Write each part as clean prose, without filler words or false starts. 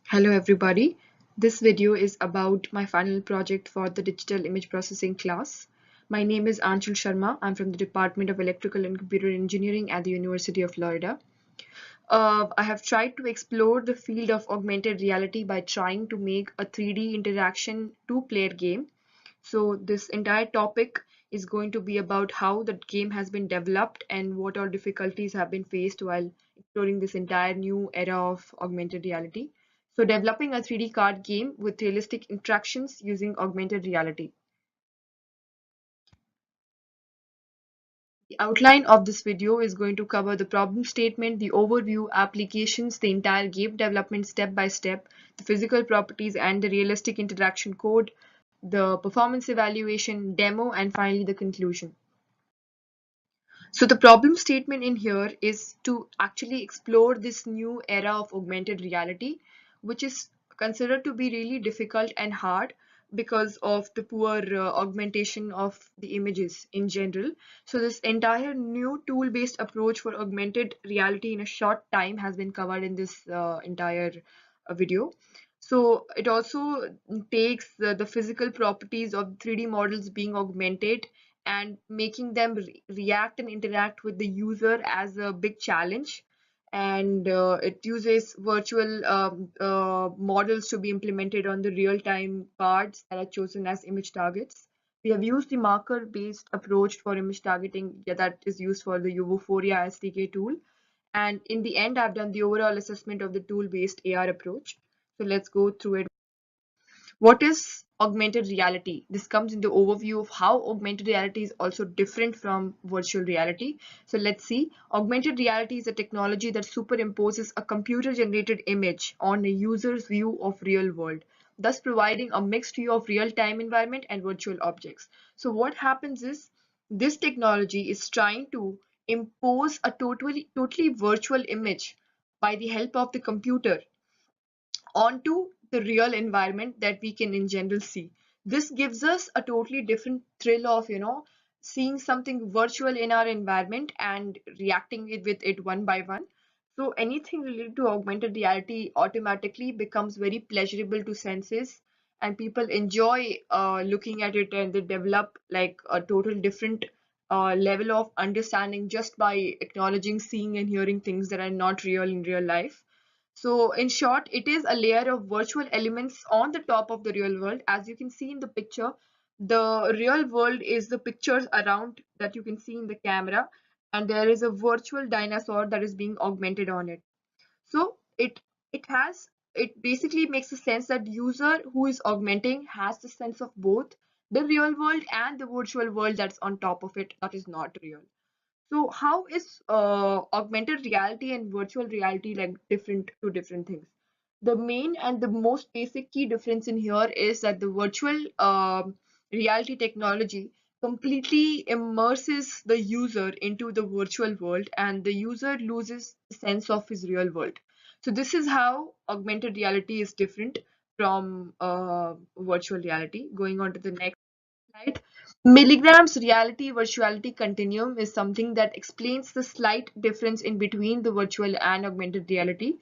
Hello everybody. This video is about my final project for the digital image processing class. My name is Anshul Sharma. I'm from the Department of Electrical and Computer Engineering at the University of Florida. I have tried to explore the field of augmented reality by trying to make a 3D interaction two-player game. So this entire topic is going to be about how the game has been developed and what all difficulties have been faced while exploring this entire new era of augmented reality. So developing a 3D card game with realistic interactions using augmented reality. The outline of this video is going to cover the problem statement, the overview, applications, the entire game development step by step, the physical properties and the realistic interaction code, the performance evaluation, demo, and finally the conclusion. So the problem statement in here is to actually explore this new era of augmented reality, which is considered to be really difficult and hard because of the poor augmentation of the images in general. So this entire new tool-based approach for augmented reality in a short time has been covered in this entire video. So it also takes the physical properties of 3D models being augmented and making them react and interact with the user as a big challenge. And it uses virtual models to be implemented on the real-time cards that are chosen as image targets. We have used the marker-based approach for image targeting that is used for the Vuforia SDK tool. And in the end, I've done the overall assessment of the tool-based AR approach. So let's go through it. What is augmented reality? This comes in the overview of how augmented reality is also different from virtual reality. So let's see. Augmented reality is a technology that superimposes a computer-generated image on a user's view of real world, thus providing a mixed view of real-time environment and virtual objects. So what happens is this technology is trying to impose a totally virtual image by the help of the computer onto the real environment that we can in general see. This gives us a totally different thrill of, seeing something virtual in our environment and reacting with it one by one. So anything related to augmented reality automatically becomes very pleasurable to senses, and people enjoy looking at it, and they develop like a total different level of understanding just by acknowledging, seeing, and hearing things that are not real in real life. So in short, it is a layer of virtual elements on the top of the real world. As you can see in the picture, the real world is the pictures around that you can see in the camera, and there is a virtual dinosaur that is being augmented on it. So it basically makes the sense that user who is augmenting has the sense of both the real world and the virtual world that's on top of it that is not real. So how is augmented reality and virtual reality like different to different things? The main and the most basic key difference in here is that the virtual reality technology completely immerses the user into the virtual world and the user loses the sense of his real world. So this is how augmented reality is different from virtual reality. Going on to the next slide. Milligram's reality virtuality continuum is something that explains the slight difference in between the virtual and augmented reality.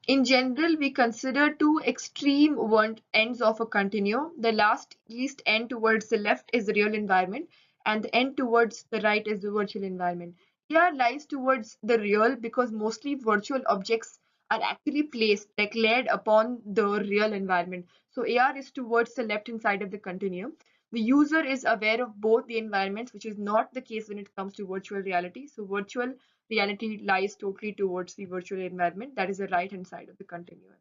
In general, we consider two extreme one ends of a continuum. The last least end towards the left is the real environment, and the end towards the right is the virtual environment. AR lies towards the real because mostly virtual objects are actually placed, like layered upon the real environment. So AR is towards the left hand side of the continuum. The user is aware of both the environments, which is not the case when it comes to virtual reality. So virtual reality lies totally towards the virtual environment, that is the right hand side of the continuum.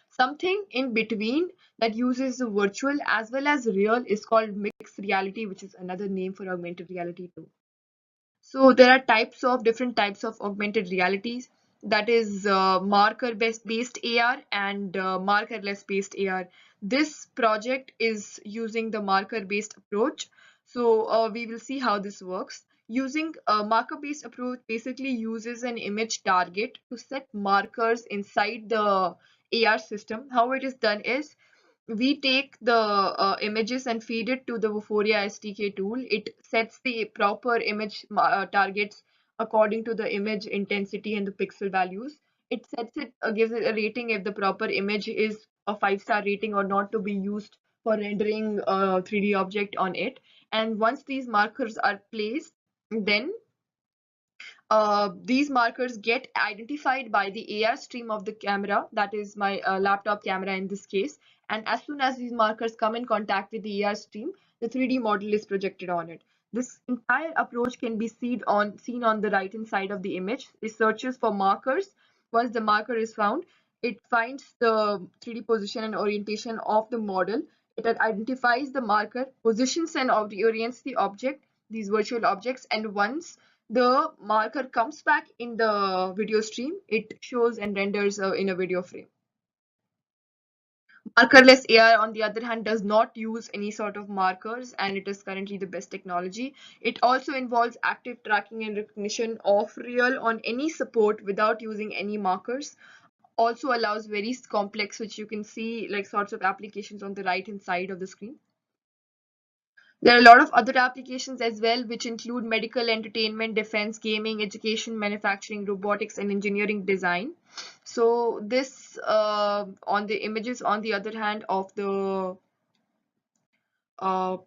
Something in between that uses the virtual as well as real is called mixed reality, which is another name for augmented reality too. So there are different types of augmented realities, that is marker based AR and markerless based AR. This project is using the marker based approach. So we will see how this works. Using a marker based approach basically uses an image target to set markers inside the AR system. How it is done is we take the images and feed it to the Vuforia SDK tool. It sets the proper image targets according to the image intensity and the pixel values. It sets it, gives it a rating if the proper image is a 5-star rating or not to be used for rendering a 3D object on it. And once these markers are placed, then these markers get identified by the AR stream of the camera, that is my laptop camera in this case. And as soon as these markers come in contact with the AR stream, the 3D model is projected on it. This entire approach can be seen on the right hand side of the image. It searches for markers. Once the marker is found, it finds the 3D position and orientation of the model. It identifies the marker, positions and orients the object, these virtual objects, and once the marker comes back in the video stream, it shows and renders in a video frame. Markerless AR, on the other hand, does not use any sort of markers, and it is currently the best technology. It also involves active tracking and recognition of real on any support without using any markers. Also allows very complex, which you can see like sorts of applications on the right hand side of the screen. There are a lot of other applications as well, which include medical, entertainment, defense, gaming, education, manufacturing, robotics, and engineering design. So this on the images, on the other hand, of the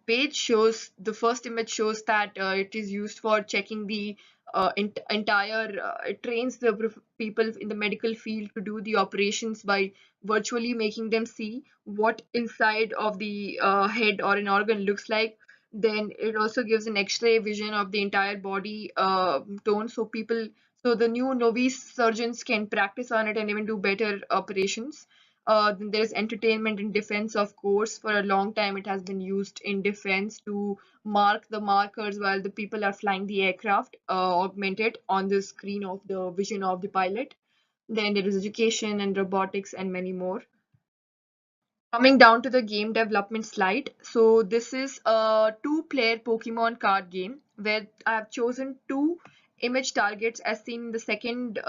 page shows the first image shows that it is used for checking the entire it trains the people in the medical field to do the operations by virtually making them see what inside of the head or an organ looks like. Then it also gives an x-ray vision of the entire body tone, so people, so the new novice surgeons can practice on it and even do better operations. Then there's entertainment in defense, of course. For a long time, it has been used in defense to mark the markers while the people are flying the aircraft, augmented on the screen of the vision of the pilot. Then there is education and robotics and many more. Coming down to the game development slide. So this is a two-player Pokemon card game where I have chosen two image targets as seen in the second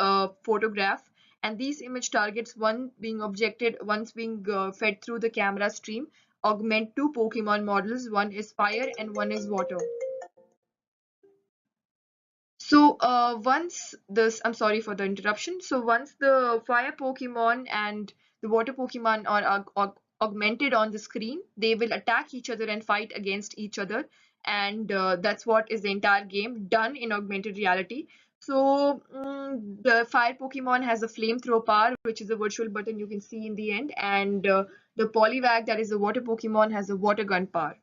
photograph. And these image targets, one being objected, one's being fed through the camera stream, augment two Pokemon models. One is fire and one is water. So I'm sorry for the interruption. So once the fire Pokemon and the water Pokemon are augmented on the screen, they will attack each other and fight against each other. And that's what is the entire game done in augmented reality. So the fire Pokemon has a flamethrower power, which is a virtual button you can see in the end. And the Poliwag, that is the water Pokemon, has a water gun power.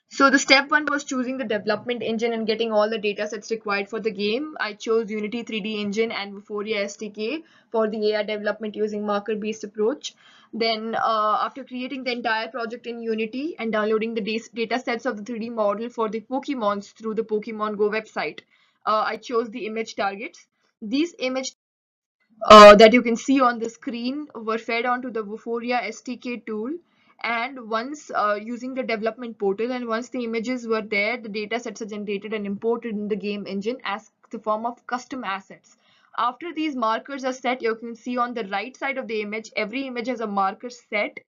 So the step one was choosing the development engine and getting all the data sets required for the game. I chose Unity 3D engine and Vuforia SDK for the AI development using marker-based approach. Then after creating the entire project in Unity and downloading the data sets of the 3D model for the Pokemons through the Pokemon Go website, I chose the image targets. These image that you can see on the screen were fed onto the Vuforia SDK tool, and once using the development portal, and once the images were there, the data sets are generated and imported in the game engine as the form of custom assets. After these markers are set, you can see on the right side of the image, every image has a marker set.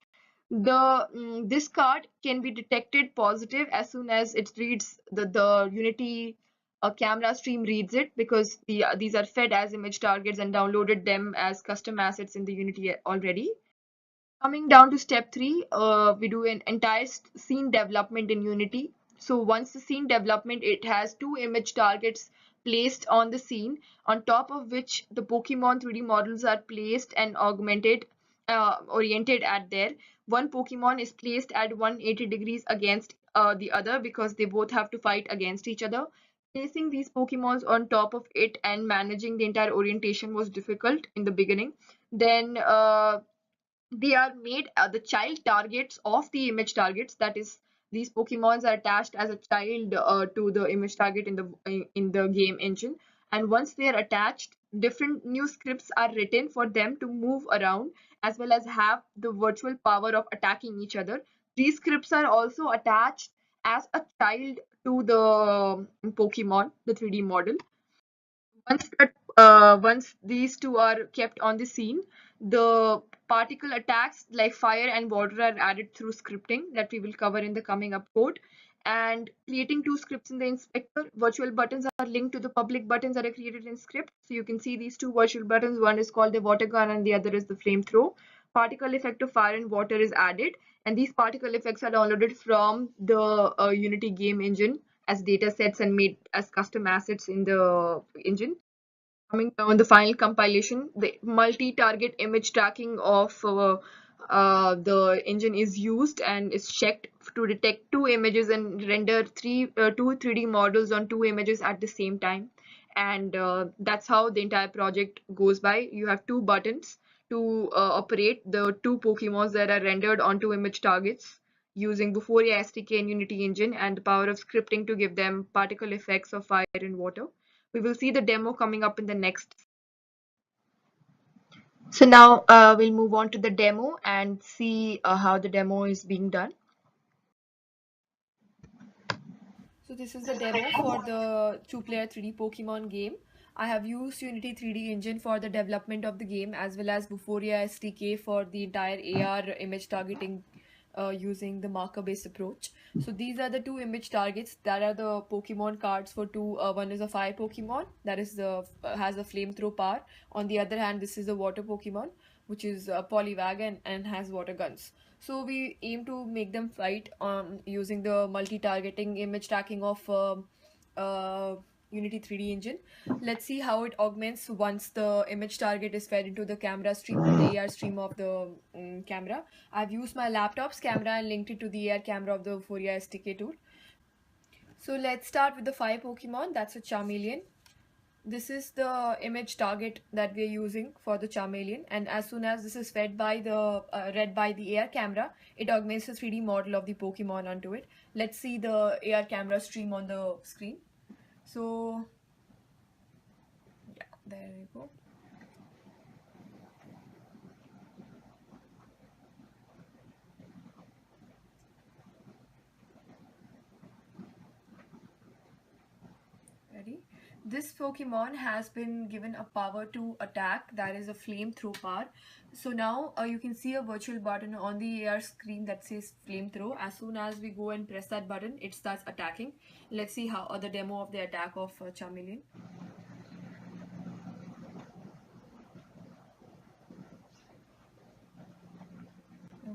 This card can be detected positive as soon as it reads the Unity camera stream reads it, because these are fed as image targets and downloaded them as custom assets in the Unity already. Coming down to step 3, we do an entire scene development in Unity. So once the scene development, it has two image targets placed on the scene, on top of which the Pokemon 3D models are placed and augmented, oriented at there. One Pokemon is placed at 180 degrees against the other because they both have to fight against each other. Placing these Pokemons on top of it and managing the entire orientation was difficult in the beginning. Then they are made the child targets of the image targets, that is these Pokemons are attached as a child to the image target in the game engine, and once they are attached, different new scripts are written for them to move around as well as have the virtual power of attacking each other. These scripts are also attached as a child to the Pokemon, the 3D model. Once these two are kept on the scene, the particle attacks like fire and water are added through scripting that we will cover in the coming up code. and creating two scripts in the inspector. Virtual buttons are linked to the public buttons that are created in script. So you can see these two virtual buttons. One is called the water gun and the other is the flamethrower. Particle effect of fire and water is added, and these particle effects are downloaded from the Unity game engine as data sets and made as custom assets in the engine. Coming on the final compilation, the multi-target image tracking of the engine is used and is checked to detect two images and render two 3D models on two images at the same time. And that's how the entire project goes by. You have two buttons to operate the two Pokemons that are rendered onto image targets using Vuforia SDK and Unity engine, and the power of scripting to give them particle effects of fire and water. We will see the demo coming up in the next. So now we'll move on to the demo and see how the demo is being done. So this is the demo for the two-player 3D Pokemon game. I have used Unity 3D engine for the development of the game, as well as Vuforia SDK for the entire AR image targeting using the marker-based approach. So these are the two image targets. That are the Pokemon cards for two. One is a fire Pokemon that is the has a flamethrower power. On the other hand, this is a water Pokemon, which is a Poliwag and has water guns. So we aim to make them fight using the multi-targeting image tracking of Unity 3D engine. Let's see how it augments once the image target is fed into the camera stream, the AR stream of the camera. I've used my laptop's camera and linked it to the AR camera of the Fourier SDK tool. So let's start with the fire Pokemon. That's a Charmeleon. This is the image target that we're using for the Charmeleon, and as soon as this is fed by the read by the AR camera, it augments the 3D model of the Pokemon onto it. Let's see the AR camera stream on the screen. So yeah, there you go. Ready? This Pokemon has been given a power to attack, that is a flamethrower power. So now you can see a virtual button on the AR screen that says flamethrower. As soon as we go and press that button, it starts attacking. Let's see how the demo of the attack of Charmeleon.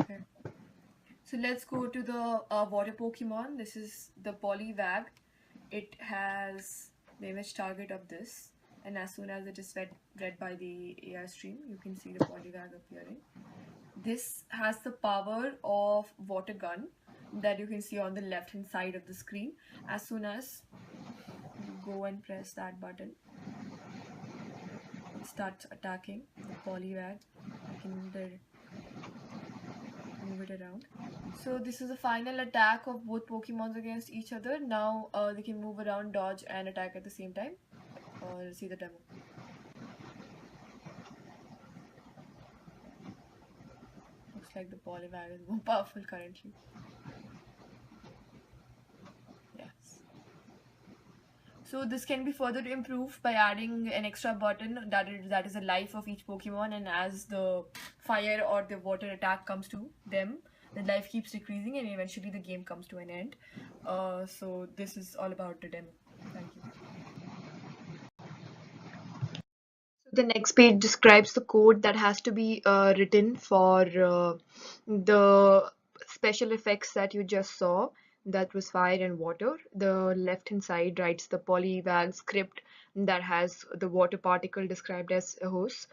Okay. So let's go to the water Pokemon. This is the Poliwag. It has the image target of this, and as soon as it is read by the AR stream, you can see the Poliwag appearing. This has the power of water gun that you can see on the left hand side of the screen. As soon as you go and press that button, it starts attacking the Poliwag. I can move it around. So this is the final attack of both Pokemons against each other. Now they can move around, dodge and attack at the same time. Let's see the demo. Looks like the Poliwag is more powerful currently. Yes. So this can be further improved by adding an extra button that is the life of each Pokemon, and as the fire or the water attack comes to them, the life keeps decreasing and eventually the game comes to an end. So this is all about the demo. Thank you. So the next page describes the code that has to be written for the special effects that you just saw. That was fire and water. The left hand side writes the Poliwag script that has the water particle described as a host.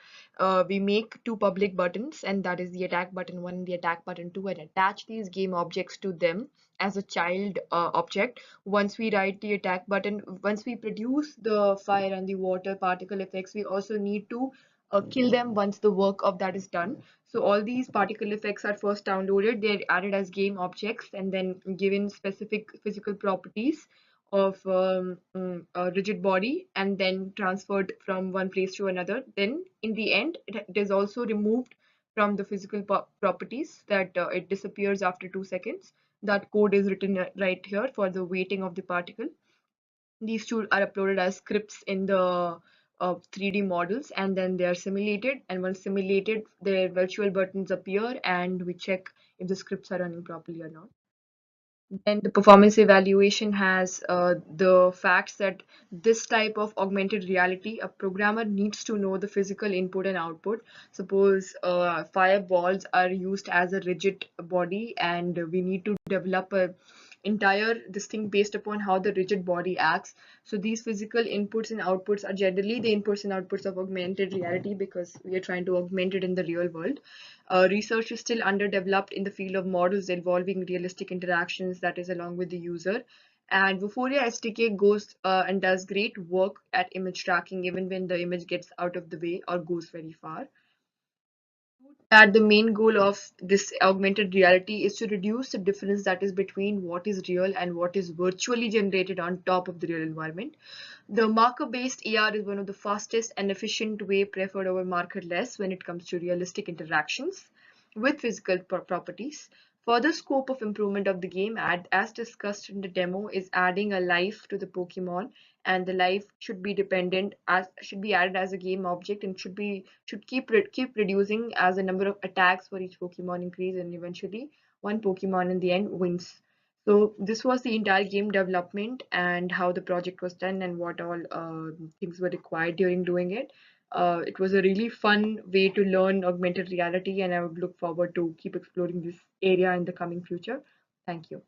We make two public buttons, and that is the attack button 1 and the attack button 2, and attach these game objects to them as a child object. Once we write the attack button, once we produce the fire and the water particle effects, we also need to kill them once the work of that is done. So all these particle effects are first downloaded, they're added as game objects and then given specific physical properties of a rigid body and then transferred from one place to another. Then in the end, it is also removed from the physical properties that it disappears after 2 seconds. That code is written right here for the weighting of the particle. These two are uploaded as scripts in the 3D models, and then they are simulated, and once simulated their virtual buttons appear and we check if the scripts are running properly or not. Then the performance evaluation has the facts that this type of augmented reality, a programmer needs to know the physical input and output. Suppose fireballs are used as a rigid body, and we need to develop a entire this thing based upon how the rigid body acts. So these physical inputs and outputs are generally the inputs and outputs of augmented reality because we are trying to augment it in the real world. Research is still underdeveloped in the field of models involving realistic interactions, that is, along with the user. And Vuforia SDK goes and does great work at image tracking, even when the image gets out of the way or goes very far. That the main goal of this augmented reality is to reduce the difference that is between what is real and what is virtually generated on top of the real environment. The marker-based AR is one of the fastest and efficient way preferred over markerless when it comes to realistic interactions with physical properties. Further scope of improvement of the game, as discussed in the demo, is adding a life to the Pokemon, and the life should be dependent as should be added as a game object and should keep reducing as the number of attacks for each Pokemon increase, and eventually one Pokemon in the end wins. So this was the entire game development and how the project was done and what all things were required during doing it. It was a really fun way to learn augmented reality, and I would look forward to keep exploring this area in the coming future. Thank you.